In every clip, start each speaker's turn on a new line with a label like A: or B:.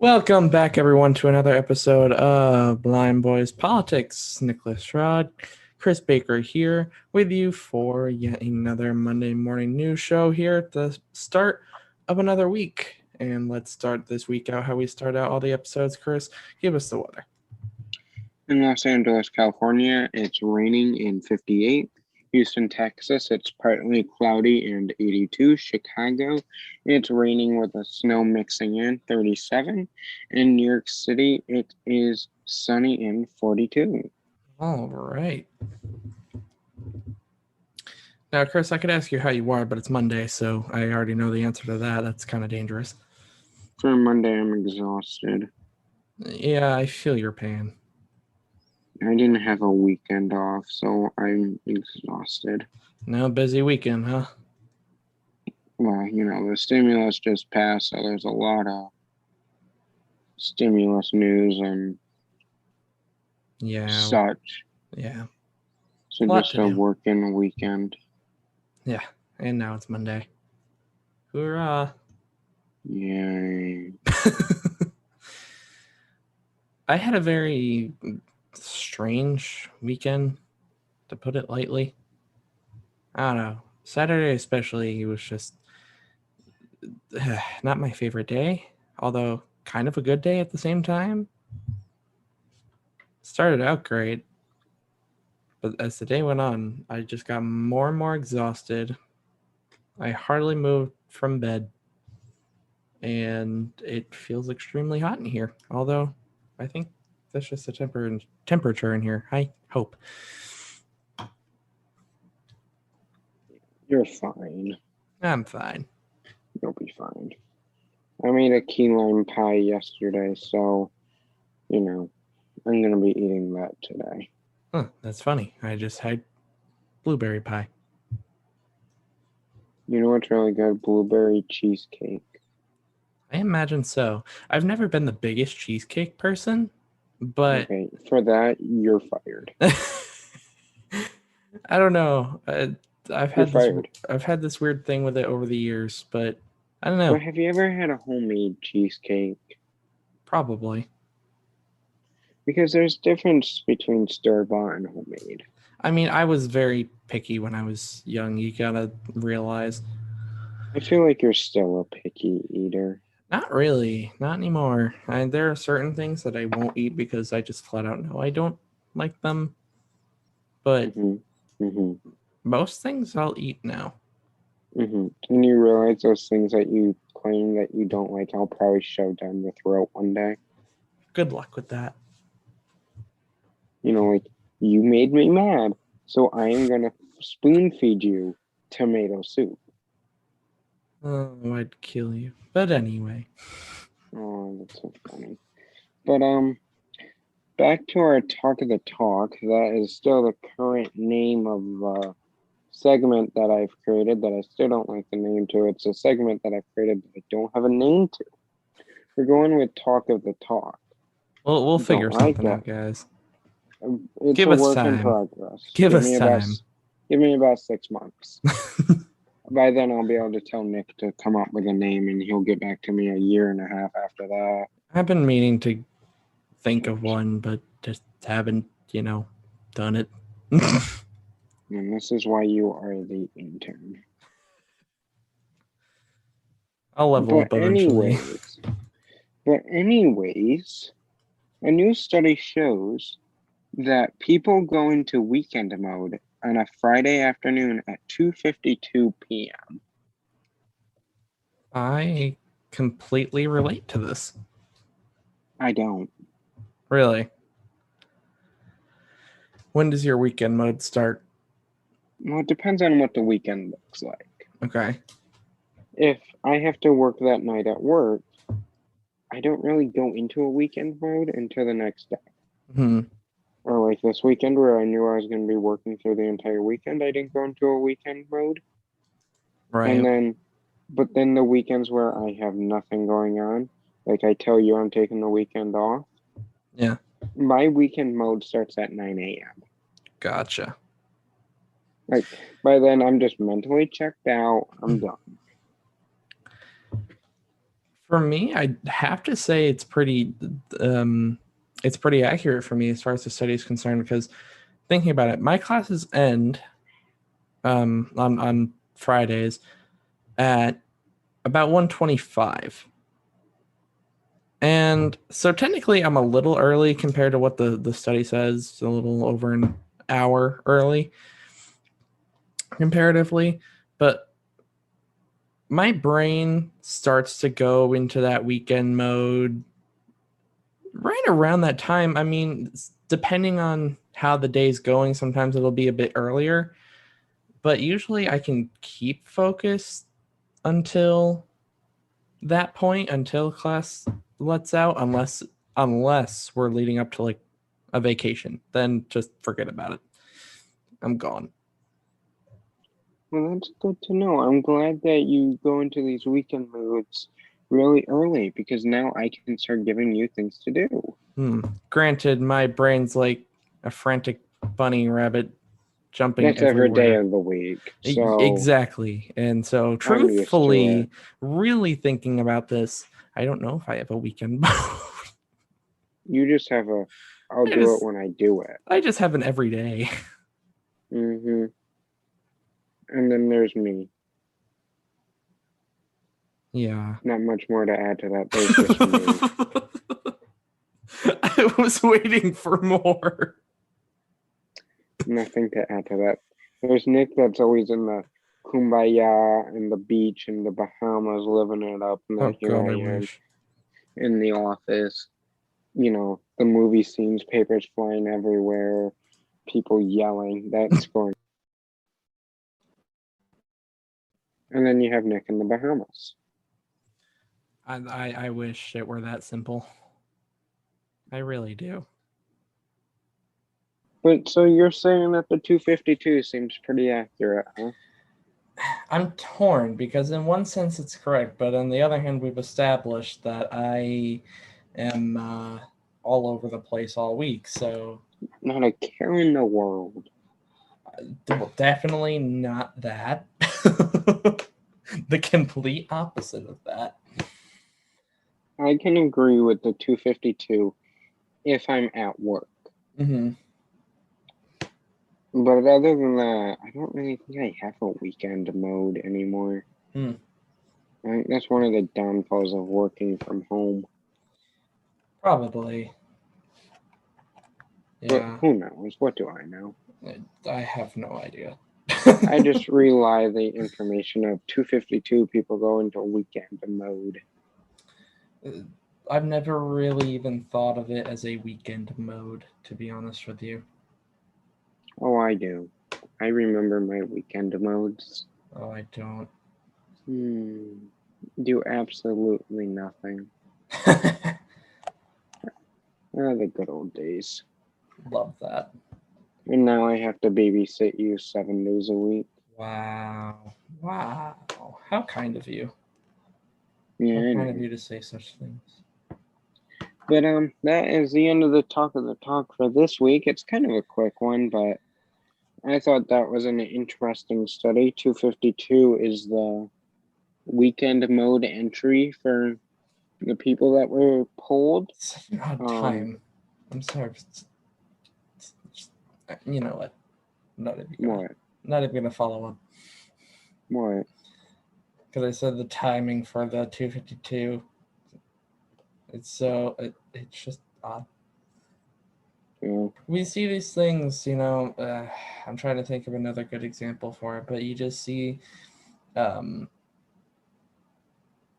A: Welcome back, everyone, to another episode of Blind Boys Politics. Nicholas Rod, Chris Baker here with you for yet another Monday morning news show here at the start of another week. And let's start this week out how we start out all the episodes. Chris, give us the weather.
B: In Los Angeles, California, it's raining in 58. Houston, Texas, it's partly cloudy and 82. Chicago, it's raining with the snow mixing in, 37. In New York City, it is sunny and 42.
A: All right. Now, Chris, I could ask you how you are, but it's Monday, so I already know the answer to that. That's kind of dangerous.
B: For Monday, I'm exhausted.
A: Yeah, I feel your pain.
B: I didn't have a weekend off, so I'm exhausted.
A: No busy weekend, huh?
B: Well, the stimulus just passed, so there's a lot of stimulus news and such.
A: Yeah.
B: So just a working weekend.
A: Yeah, and now it's Monday. Hoorah.
B: Yay.
A: I had a very strange weekend, to put it lightly. I don't know. Saturday especially was just not my favorite day, although kind of a good day at the same time. Started out great, but as the day went on, I just got more and more exhausted. I hardly moved from bed, and it feels extremely hot in here, although I think that's just the temperature in here. I hope.
B: You're fine.
A: I'm fine.
B: You'll be fine. I made a key lime pie yesterday, so, I'm going to be eating that today.
A: Huh, that's funny. I just had blueberry pie.
B: You know what's really good? Blueberry cheesecake.
A: I imagine so. I've never been the biggest cheesecake person, but...
B: Okay, for that, you're fired.
A: I don't know. I've had this weird thing with it over the years, but I don't know.
B: But have you ever had a homemade cheesecake?
A: Probably.
B: Because there's difference between store-bought and homemade.
A: I mean, I was very picky when I was young. You gotta realize.
B: I feel like you're still a picky eater.
A: Not really. Not anymore. There are certain things that I won't eat because I just flat out know I don't like them. But most things I'll eat now.
B: And you realize those things that you claim that you don't like, I'll probably shove down your throat one day.
A: Good luck with that.
B: Like, you made me mad, so I am going to spoon feed you tomato soup.
A: Oh, I'd kill you. But anyway.
B: Oh, that's so funny. But, back to our Talk of the Talk. That is still the current name of the segment that I've created that I still don't like the name to. It's a segment that I've created that I don't have a name to. We're going with Talk of the Talk.
A: Well, we'll figure something out, guys.
B: It's a work in progress.
A: Give us time.
B: Give me about 6 months. By then, I'll be able to tell Nick to come up with a name, and he'll get back to me a year and a half after that.
A: I've been meaning to think of one, but just haven't, done it.
B: And this is why you are the intern.
A: I'll level up eventually.
B: But anyways, a new study shows that people go into weekend mode on a Friday afternoon at 2:52 p.m.
A: I completely relate to this.
B: I don't.
A: Really? When does your weekend mode start?
B: Well, it depends on what the weekend looks like.
A: Okay.
B: If I have to work that night at work, I don't really go into a weekend mode until the next day. Or like this weekend where I knew I was going to be working through the entire weekend, I didn't go into a weekend mode.
A: Right.
B: But then the weekends where I have nothing going on, like I tell you I'm taking the weekend off.
A: Yeah.
B: My weekend mode starts at 9 a.m.
A: Gotcha.
B: Like by then I'm just mentally checked out. I'm done.
A: For me, I have to say it's pretty accurate for me as far as the study is concerned, because thinking about it, my classes end on Fridays at about 1:25. And so technically I'm a little early compared to what the study says, a little over an hour early comparatively, but my brain starts to go into that weekend mode right around that time. I mean, depending on how the day's going, sometimes it'll be a bit earlier, but usually I can keep focused until that point, until class lets out, unless we're leading up to like a vacation. Then just forget about it. I'm gone.
B: Well, that's good to know. I'm glad that you go into these weekend moods really early because now I can start giving you things to do.
A: Granted, my brain's like a frantic bunny rabbit jumping
B: That's every day
A: everywhere.
B: of the week, so
A: Exactly. And so,
B: I'm used to it.
A: truthfully, really thinking about this, I don't know if I have a weekend mode.
B: You just have a, I'll
A: I
B: do it
A: just,
B: when I do it.
A: I just have an everyday.
B: hmm And then there's me.
A: Yeah.
B: Not much more to add to that. There's just me.
A: I was waiting for more.
B: Nothing to add to that. There's Nick that's always in the kumbaya and the beach and the Bahamas living it up. And
A: Oh
B: then here
A: god, I
B: I am
A: wish.
B: in the office, the movie scenes, papers flying everywhere, people yelling. That's going. And then you have Nick in the Bahamas.
A: I wish it were that simple. I really do.
B: But so you're saying that the 252 seems pretty accurate, huh?
A: I'm torn because in one sense it's correct, but on the other hand, we've established that I am all over the place all week. So,
B: Not a care in the world.
A: well, definitely not that. The complete opposite of that.
B: I can agree with the 252 if I'm at work.
A: Mm-hmm.
B: But other than that, I don't really think I have a weekend mode anymore.
A: Hmm.
B: I think that's one of the downfalls of working from home.
A: Probably.
B: But
A: Yeah.
B: who knows? What do I know?
A: I have no idea.
B: I just rely the information of 252 people go into weekend mode.
A: I've never really even thought of it as a weekend mode, to be honest with you.
B: Oh, I do. I remember my weekend modes.
A: Oh, I don't.
B: Do absolutely nothing. The good old days.
A: Love that.
B: And now I have to babysit you 7 days a week.
A: Wow. Wow. How kind of you.
B: Yeah,
A: How
B: I
A: kind of
B: know.
A: you to say such things.
B: But that is the end of the talk for this week. It's kind of a quick one, but I thought that was an interesting study. 252 is the weekend mode entry for the people that were polled.
A: Such an odd
B: Um,
A: time. I'm sorry. You know what?
B: what?
A: Not even gonna follow up
B: What?
A: because I said the timing for the 252. It's just odd.
B: Yeah.
A: We see these things, I'm trying to think of another good example for it, but you just see um,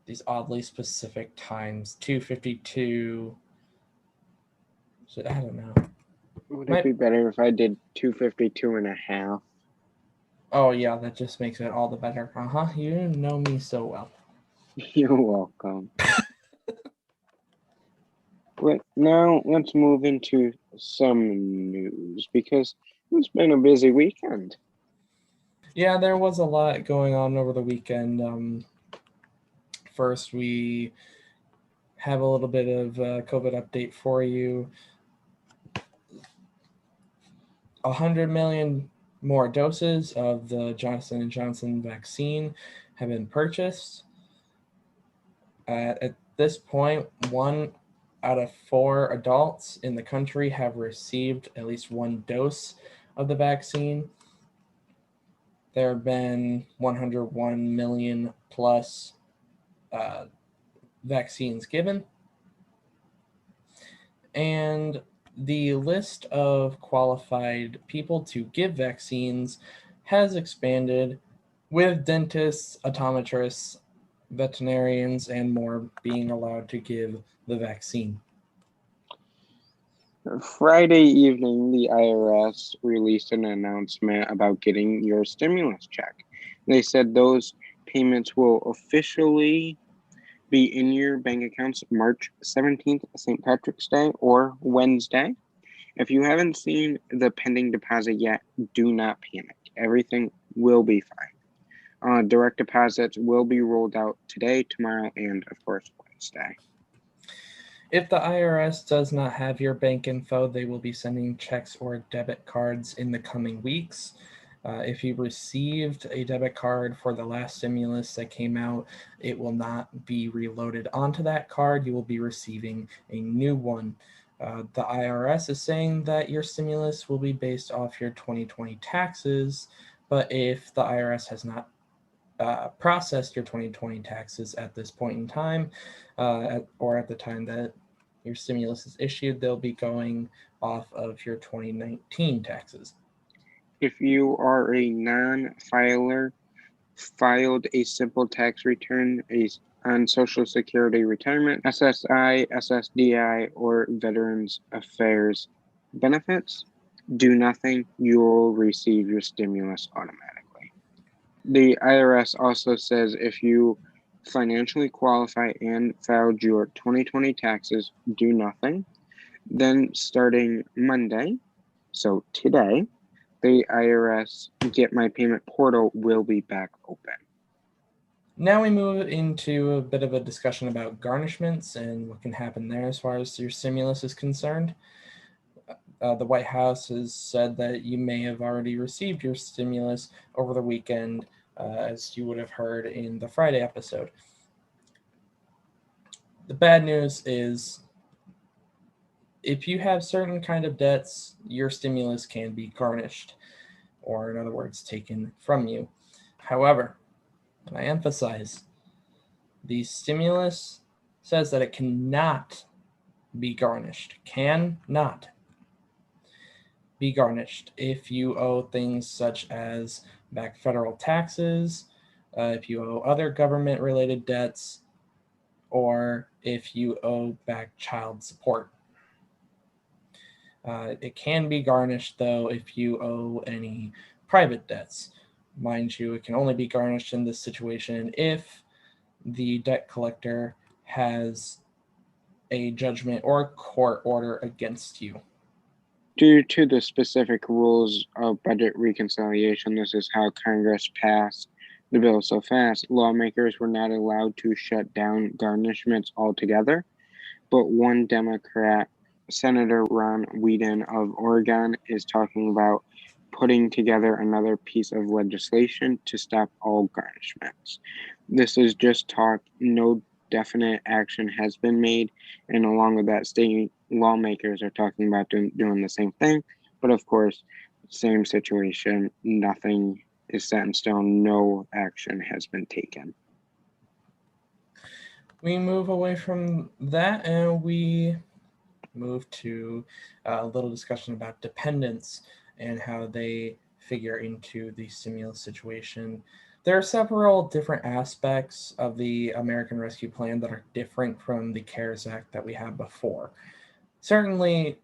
A: these oddly specific times. 252. I don't know.
B: Would it
A: My
B: be better if I did 252 and a half?
A: Oh yeah, that just makes it all the better. Uh-huh. You know me so well.
B: You're welcome. But now let's move into some news because it's been a busy weekend.
A: Yeah, there was a lot going on over the weekend. First, we have a little bit of COVID update for you. 100 million more doses of the Johnson & Johnson vaccine have been purchased. At this point, 1 out of 4 adults in the country have received at least one dose of the vaccine. There have been 101 million plus vaccines given. And the list of qualified people to give vaccines has expanded, with dentists, optometrists, veterinarians, and more being allowed to give the vaccine.
B: Friday evening, the IRS released an announcement about getting your stimulus check. They said those payments will officially be in your bank accounts March 17th, St. Patrick's Day, or Wednesday. If you haven't seen the pending deposit yet, do not panic. Everything will be fine. Direct deposits will be rolled out today, tomorrow, and of course, Wednesday.
A: If the IRS does not have your bank info, they will be sending checks or debit cards in the coming weeks. If you received a debit card for the last stimulus that came out, it will not be reloaded onto that card. You will be receiving a new one. The IRS is saying that your stimulus will be based off your 2020 taxes, but if the IRS has not processed your 2020 taxes at this point in time, or at the time that your stimulus is issued, they'll be going off of your 2019 taxes.
B: If you are a non-filer, filed a simple tax return on Social Security retirement, SSI, SSDI, or Veterans Affairs benefits, do nothing, you will receive your stimulus automatically. The IRS also says if you financially qualify and filed your 2020 taxes, do nothing. Then starting Monday, so today, the IRS Get My Payment portal will be back open.
A: Now we move into a bit of a discussion about garnishments and what can happen there as far as your stimulus is concerned. The White House has said that you may have already received your stimulus over the weekend, as you would have heard in the Friday episode. The bad news is if you have certain kind of debts, your stimulus can be garnished, or in other words, taken from you. However, and I emphasize, the stimulus says that it cannot be garnished. Cannot be garnished if you owe things such as back federal taxes, if you owe other government-related debts, or if you owe back child support. It can be garnished, though, if you owe any private debts. Mind you, it can only be garnished in this situation if the debt collector has a judgment or court order against you.
B: Due to the specific rules of budget reconciliation, this is how Congress passed the bill so fast. Lawmakers were not allowed to shut down garnishments altogether, but one Democrat, Senator Ron Whedon of Oregon, is talking about putting together another piece of legislation to stop all garnishments. This is just talk, no definite action has been made, and along with that, state lawmakers are talking about doing the same thing, but of course, same situation, nothing is set in stone, no action has been taken.
A: We move away from that and we move to a little discussion about dependents and how they figure into the stimulus situation. There are several different aspects of the American Rescue Plan that are different from the CARES Act that we had before. Certainly,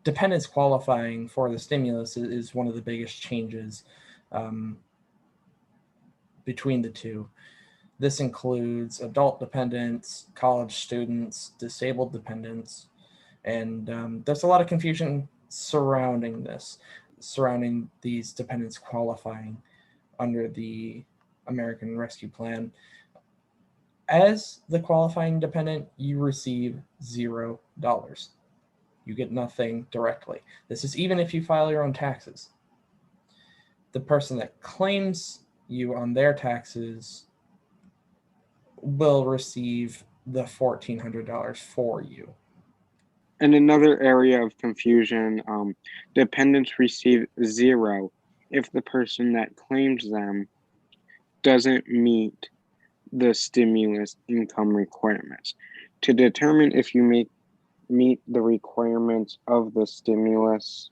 A: dependents qualifying for the stimulus is one of the biggest changes between the two. This includes adult dependents, college students, disabled dependents, and there's a lot of confusion surrounding these dependents qualifying under the American Rescue Plan. As the qualifying dependent, you receive $0. You get nothing directly. This is even if you file your own taxes. The person that claims you on their taxes will receive the $1,400 for you.
B: And another area of confusion, dependents receive zero if the person that claims them doesn't meet the stimulus income requirements. To determine if you meet the requirements of the stimulus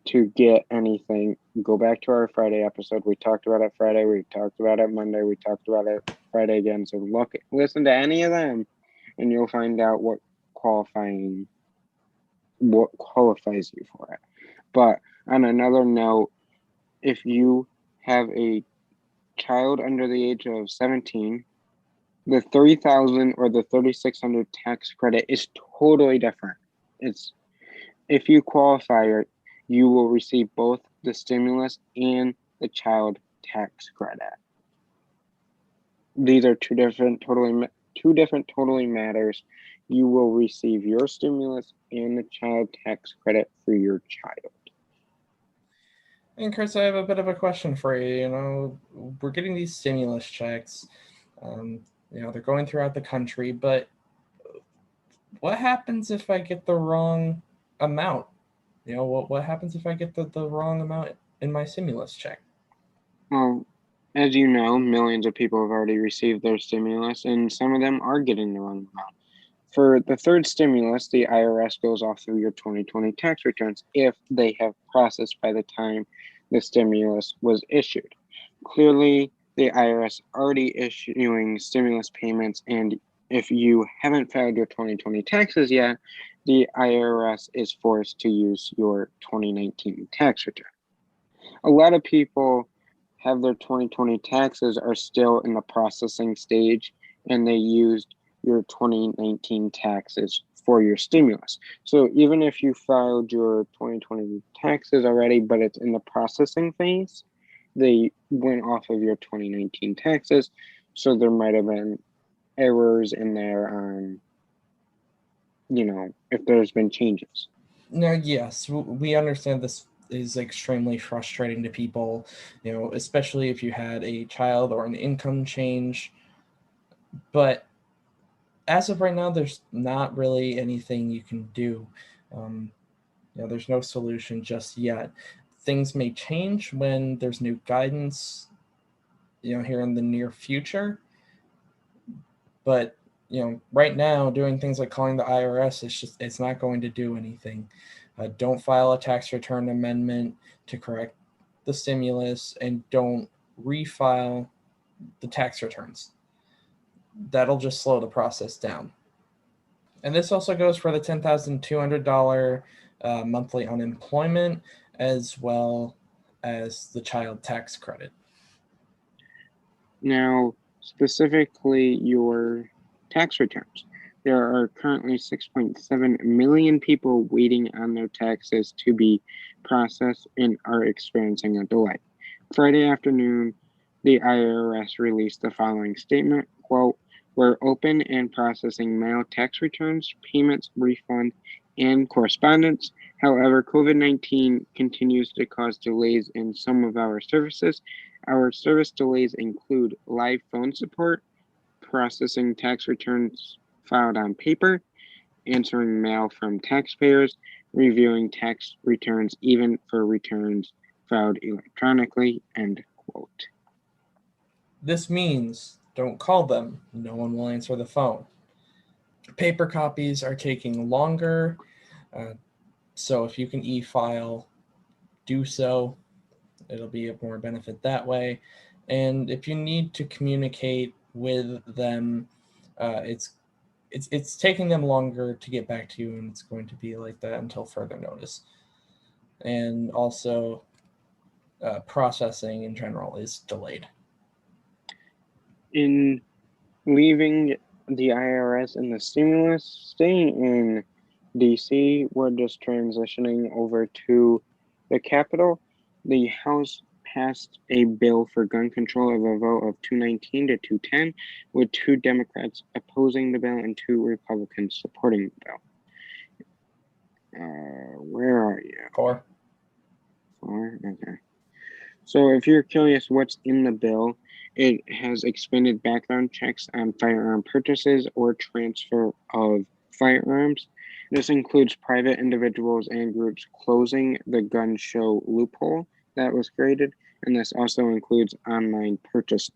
B: to get anything, go back to our Friday episode. We talked about it Friday, we talked about it Monday, we talked about it Friday again. So listen to any of them and you'll find out what qualifies you for it. But on another note, if you have a child under the age of 17, the 30,000 or the 3,600 tax credit is totally different. It's if you qualify, you will receive both the stimulus and the child tax credit. These are two different totally matters. You will receive your stimulus and the child tax credit for your child.
A: And Chris, I have a bit of a question for you. We're getting these stimulus checks. They're going throughout the country, but what happens if I get the wrong amount? What happens if I get the wrong amount in my stimulus check?
B: Well, as you know, millions of people have already received their stimulus, and some of them are getting the wrong amount. For the third stimulus, the IRS goes off of your 2020 tax returns if they have processed by the time the stimulus was issued. Clearly, the IRS already issuing stimulus payments, and if you haven't filed your 2020 taxes yet, the IRS is forced to use your 2019 tax return. A lot of people have their 2020 taxes are still in the processing stage, and they used your 2019 taxes for your stimulus. So even if you filed your 2020 taxes already, but it's in the processing phase, they went off of your 2019 taxes. So there might have been errors in there on, if there's been changes.
A: Now, yes, we understand this is extremely frustrating to people, especially if you had a child or an income change. But as of right now, there's not really anything you can do. There's no solution just yet. Things may change when there's new guidance, here in the near future. But right now, doing things like calling the IRS it's not going to do anything. Don't file a tax return amendment to correct the stimulus, and don't refile the tax returns. That'll just slow the process down. And this also goes for the $10,200 monthly unemployment, as well as the child tax credit.
B: Now, specifically your tax returns. There are currently 6.7 million people waiting on their taxes to be processed and are experiencing a delay. Friday afternoon, the IRS released the following statement, quote, "We're open and processing mail tax returns, payments, refund, and correspondence. However, COVID-19 continues to cause delays in some of our services. Our service delays include live phone support, processing tax returns filed on paper, answering mail from taxpayers, reviewing tax returns even for returns filed electronically," end quote.
A: This means don't call them. No one will answer the phone. Paper copies are taking longer. So if you can e-file, do so. It'll be of more benefit that way. And if you need to communicate with them, it's taking them longer to get back to you, and it's going to be like that until further notice. And also, processing in general is delayed.
B: In leaving the IRS and the stimulus, staying in DC, we're just transitioning over to the Capitol. The House passed a bill for gun control of a vote of 219 to 210, with 2 Democrats opposing the bill and 2 Republicans supporting the bill. Where are you?
A: 4.
B: 4? Okay. So if you're curious what's in the bill, It has expanded background checks on firearm purchases or transfer of firearms. This includes private individuals and groups closing the gun show loophole that was created, and this also includes online purchases.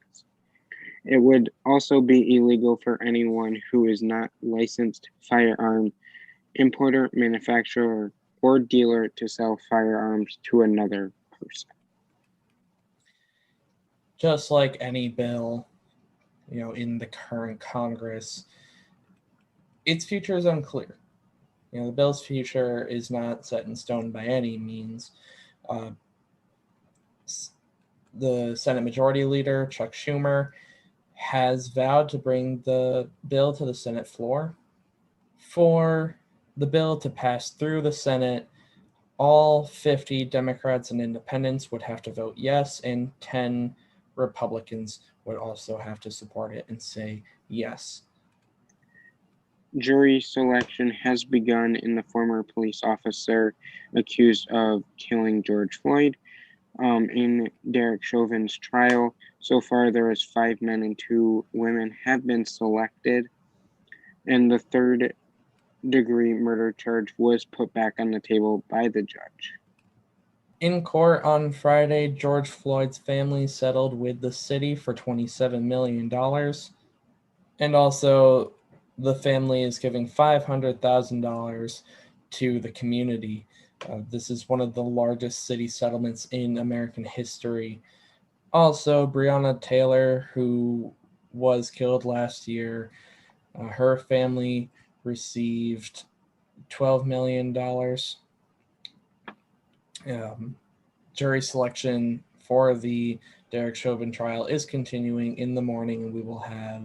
B: It would also be illegal for anyone who is not licensed firearm importer, manufacturer, or dealer to sell firearms to another person.
A: Just like any bill, in the current Congress, its future is unclear. The bill's future is not set in stone by any means. Uh, the Senate Majority Leader, Chuck Schumer, has vowed to bring the bill to the Senate floor. For the bill to pass through the Senate, all 50 Democrats and independents would have to vote yes, and 10 Republicans would also have to support it and say yes.
B: Jury selection has begun in the former police officer accused of killing George Floyd. In Derek Chauvin's trial, so far there is 5 men and 2 women have been selected, and the third-degree murder charge was put back on the table by the judge.
A: In court on Friday, George Floyd's family settled with the city for $27 million. And also, the family is giving $500,000 to the community. This is one of the largest city settlements in American history. Also, Breonna Taylor, who was killed last year, her family received $12 million. Jury selection for the Derek Chauvin trial is continuing in the morning, and we will have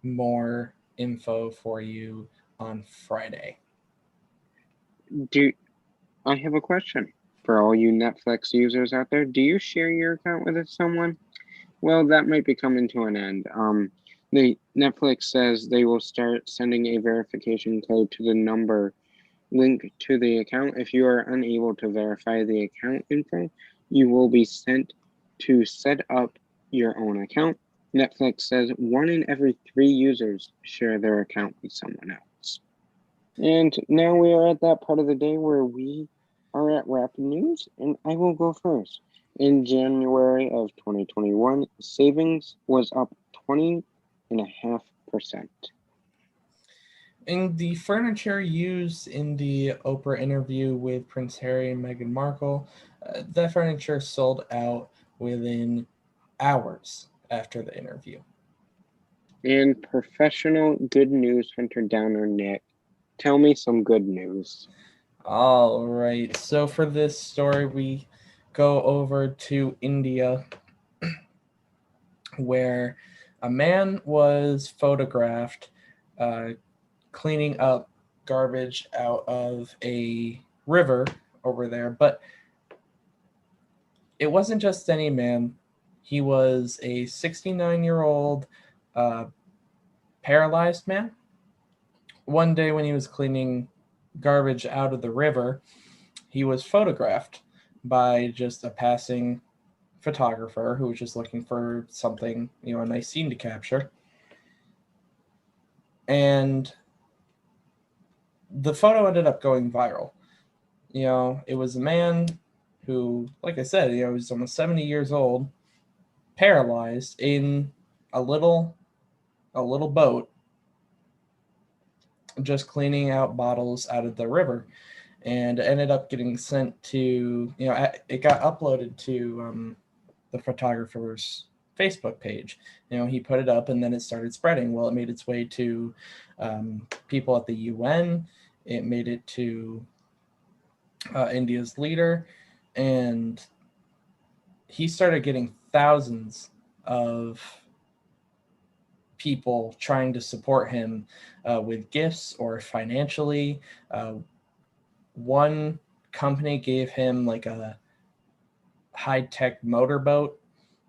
A: more info for you on Friday.
B: I have a question for all you Netflix users out there. Do you share your account with someone? Well, that might be coming to an end. The Netflix says they will start sending a verification code to the number linked to the account. If you are unable to verify the account info, you will be sent to set up your own account. Netflix says 1 in every 3 users share their account with someone else. And now we are at that part of the day where we are at Rapid News, and I will go first. In January of 2021, savings was up 20.5%.
A: In the furniture used in the Oprah interview with Prince Harry and Meghan Markle, that furniture sold out within hours after the interview.
B: And professional good news hunter downer Nick, tell me some good news.
A: All right. So for this story, we go over to India, where a man was photographed cleaning up garbage out of a river over there. But it wasn't just any man. He was a 69-year-old paralyzed man. One day when he was cleaning garbage out of the river, he was photographed by just a passing photographer who was just looking for something, a nice scene to capture. And the photo ended up going viral. It was a man who, like I said, was almost 70 years old, paralyzed in a little boat, just cleaning out bottles out of the river, and ended up getting sent to, it got uploaded to the photographer's Facebook page. He put it up, and then it started spreading. Well, it made its way to people at the UN. It made it to India's leader, and he started getting thousands of people trying to support him with gifts or financially. One company gave him like a high-tech motorboat.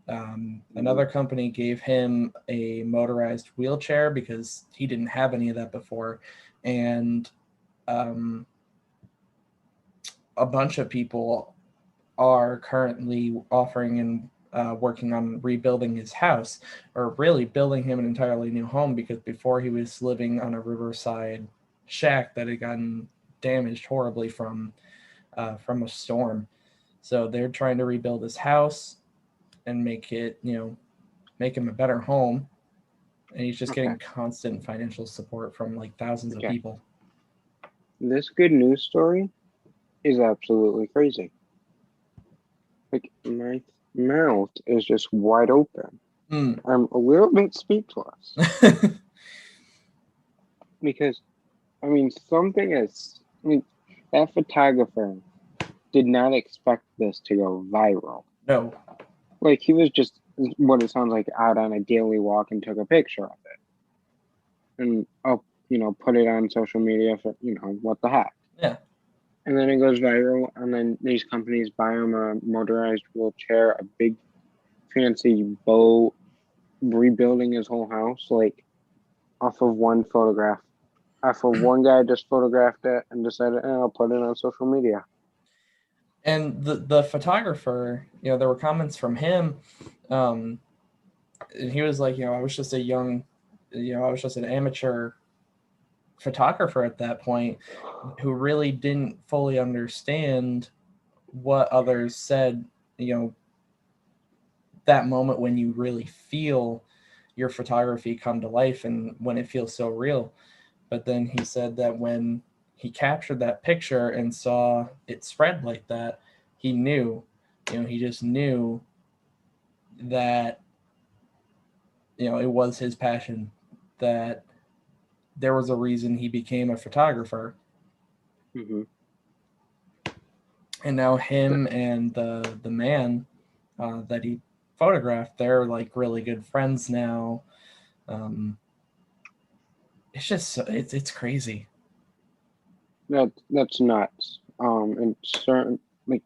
A: Another company gave him a motorized wheelchair because he didn't have any of that before. And a bunch of people are currently offering and working on rebuilding his house, or really building him an entirely new home, because before he was living on a riverside shack that had gotten damaged horribly from a storm. So they're trying to rebuild his house and make it, make him a better home. And he's just
B: Okay.
A: getting constant financial support from like thousands of
B: Okay.
A: people.
B: This good news story is absolutely crazy. Like, my mouth is just wide open.
A: Mm.
B: I'm a little bit speechless because, I mean, that photographer did not expect this to go viral.
A: No.
B: Like, he was just what it sounds like out on a daily walk and took a picture of it and put it on social media for, what the heck.
A: Yeah.
B: And then it goes viral, and then these companies buy him a motorized wheelchair, a big fancy boat, rebuilding his whole house, like off of one photograph. Off of one guy just photographed it and decided, I'll put it on social media.
A: And the photographer, there were comments from him, and he was like, I was just I was just an amateur photographer at that point, who really didn't fully understand what others said, that moment when you really feel your photography come to life and when it feels so real. But then he said that when he captured that picture and saw it spread like that, he knew, he just knew that, it was his passion, that there was a reason he became a photographer.
B: Mm-hmm.
A: And now him and the man that he photographed, they're like really good friends now. It's just it's crazy.
B: That's nuts. And certain like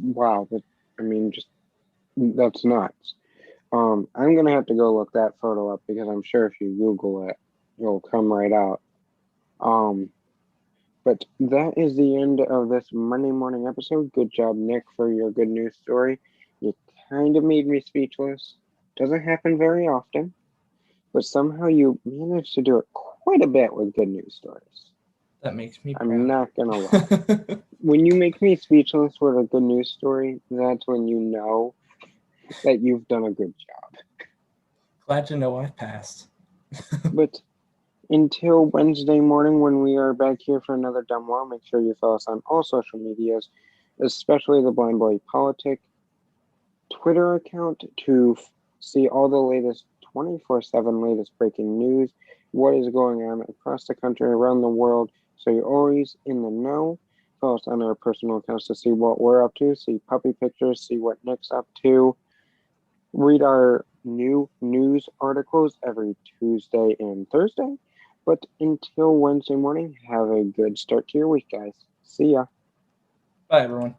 B: wow, just that's nuts. I'm gonna have to go look that photo up because I'm sure if you Google it, it'll come right out. Um, but that is the end of this Monday morning episode. Good job, Nick, for your good news story. You kind of made me speechless. Doesn't happen very often, but somehow you managed to do it quite a bit with good news stories.
A: That makes me
B: I'm
A: proud.
B: not gonna lie. When you make me speechless with a good news story, that's when you know that you've done a good job.
A: Glad to know I've passed.
B: But until Wednesday morning when we are back here for another Dumb Wow, make sure you follow us on all social medias, especially the Blind Boy Politic Twitter account to see all the latest 24/7 latest breaking news, what is going on across the country, around the world, so you're always in the know. Follow us on our personal accounts to see what we're up to, see puppy pictures, see what Nick's up to. Read our new news articles every Tuesday and Thursday. But until Wednesday morning, have a good start to your week, guys. See ya.
A: Bye, everyone.